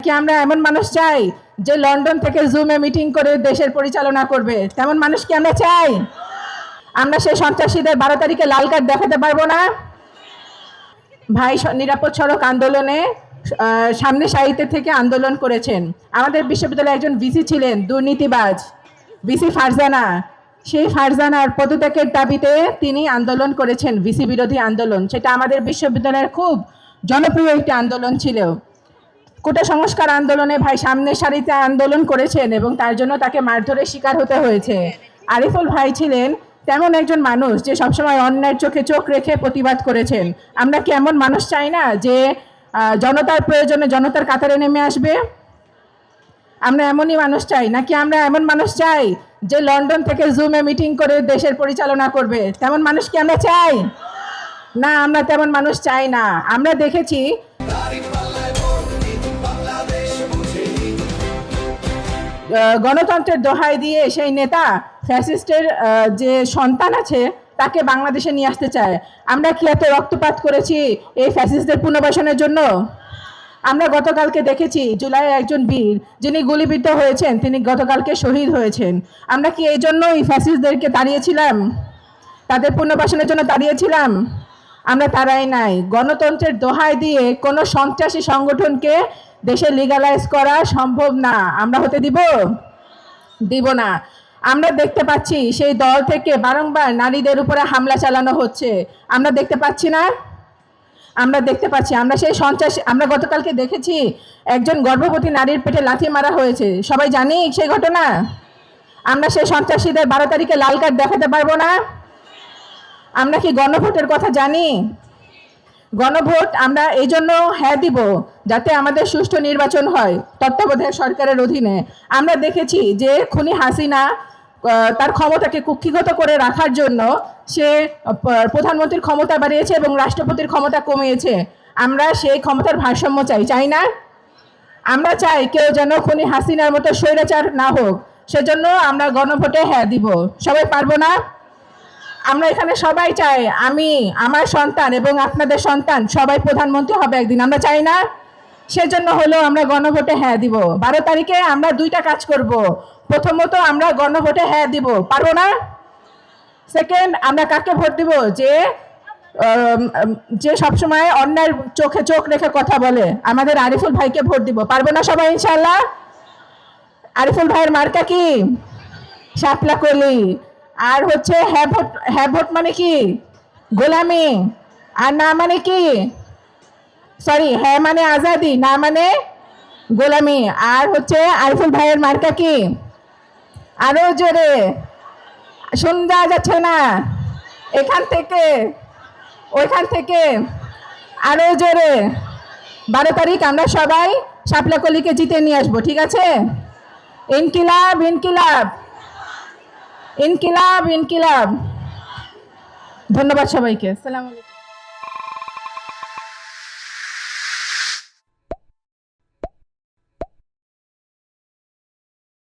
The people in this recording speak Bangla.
কি আমরা এমন মানুষ চাই যে লন্ডন থেকে জুমে মিটিং করে দেশের পরিচালনা করবে? তেমন মানুষ কি আমরা চাই? আমরা সেই সন্ত্রাসীদের 12 তারিখে লাল কার্ড দেখাতে পারবো না? ভাই নিরাপদ সড়ক আন্দোলনে সামনে সারিতে থেকে আন্দোলন করেছেন। আমাদের বিশ্ববিদ্যালয়ে একজন ভিসি ছিলেন দুর্নীতিবাজ, ভিসি ফারজানা। সেই ফারজানার পদত্যাগের দাবিতে তিনি আন্দোলন করেছেন, ভিসি বিরোধী আন্দোলন। সেটা আমাদের বিশ্ববিদ্যালয়ের খুব জনপ্রিয় একটি আন্দোলন ছিল। কোটা সংস্কার আন্দোলনে ভাই সামনের সারিতে আন্দোলন করেছেন এবং তার জন্য তাকে মারধরের শিকার হতে হয়েছে। আরিফুল ভাই ছিলেন তেমন একজন মানুষ যে সবসময় অন্যের চোখে চোখ রেখে প্রতিবাদ করেছেন। আমরা কি এমন মানুষ চাই না যে জনতার প্রয়োজনে জনতার কাতারে নেমে আসবে? আমরা এমনই মানুষ চাই, নাকি আমরা এমন মানুষ চাই যে লন্ডন থেকে জুমে মিটিং করে দেশের পরিচালনা করবে? তেমন মানুষ কি আমরা চাই? না, আমরা তেমন মানুষ চাই না। আমরা দেখেছি গণতন্ত্রের দোহাই দিয়ে সেই নেতা ফ্যাসিস্টের যে সন্তান আছে তাকে বাংলাদেশে নিয়ে আসতে চায়। আমরা কি এত রক্তপাত করেছি এই ফ্যাসিস্টদের পুনর্বাসনের জন্য? আমরা গতকালকে দেখেছি জুলাইয়ে একজন বীর যিনি গুলিবিদ্ধ হয়েছেন, তিনি গতকালকে শহীদ হয়েছেন। আমরা কি এই জন্য এই ফ্যাসিস্টদেরকে তাড়িয়েছিলাম, তাদের পুনর্বাসনের জন্য তাড়িয়েছিলাম? আমরা তারাই নাই। গণতন্ত্রের দোহাই দিয়ে কোনো সন্ত্রাসী সংগঠনকে দেশে লিগালাইজ করা সম্ভব না। আমরা হতে দিব না। আমরা দেখতে পাচ্ছি সেই দল থেকে বারংবার নারীদের উপরে হামলা চালানো হচ্ছে। আমরা দেখতে পাচ্ছি না? আমরা দেখতে পাচ্ছি। আমরা সেই সন্ত্রাসী, আমরা গতকালকে দেখেছি একজন গর্ভবতী নারীর পেটে লাথি মারা হয়েছে। সবাই জানি সেই ঘটনা। আমরা সেই সন্ত্রাসীদের 12 তারিখে লাল কার্ড দেখাতে পারবো না? আমরা কি গণভোটের কথা জানি? গণভোট আমরা এই জন্য হ্যাঁ দিব যাতে আমাদের সুষ্ঠু নির্বাচন হয় তত্ত্বাবধায়ক সরকারের অধীনে। আমরা দেখেছি যে খুনি হাসিনা তার ক্ষমতাকে কুক্ষিগত করে রাখার জন্য সে প্রধানমন্ত্রীর ক্ষমতা বাড়িয়েছে এবং রাষ্ট্রপতির ক্ষমতা কমিয়েছে। আমরা সেই ক্ষমতার ভারসাম্য চাই না? আমরা চাই কেউ যেন খুনি হাসিনার মতো স্বৈরাচার না হোক। সেজন্য আমরা গণভোটে হ্যাঁ দিব। সবাই পারবো না? আমরা এখানে সবাই চাই আমি, আমার সন্তান এবং আপনাদের সন্তান সবাই প্রধানমন্ত্রী হবে একদিন। আমরা চাই না? সেজন্য হলো আমরা গণভোটে হ্যাঁ দিব। 12 তারিখে আমরা দুইটা কাজ করব। প্রথমত আমরা গণভোটে হ্যাঁ দিব, পারবো না? সেকেন্ড, আমরা কাকে ভোট দিব? যে সবসময় অন্যায়ের চোখে চোখ রেখে কথা বলে, আমাদের আরিফুল ভাইকে ভোট দিব। পারবো না সবাই ইনশাল্লাহ? আরিফুল ভাইয়ের মার্কা কি? শাপলা কলি। আর হচ্ছে হ্যাঁ ভোট মানে কি? গোলামি। আর না মানে কি? সরি, হ্যাঁ মানে আজাদি, না মানে গোলামি। আর হচ্ছে আরিফুল ভাইয়ের মার্কা কি? আরো জোরে শোনা যাচ্ছে না, এখান থেকে ওইখান থেকে আরো জোরে। 12 তারিখ আমরা সবাই শাপলা কলিকে জিতে নিয়ে আসবো, ঠিক আছে? ইনকিলাব ইনকিলাব ইনকিলাব ইনকিলাব। ধন্যবাদ সবাইকে। আসসালামু আলাইকুম।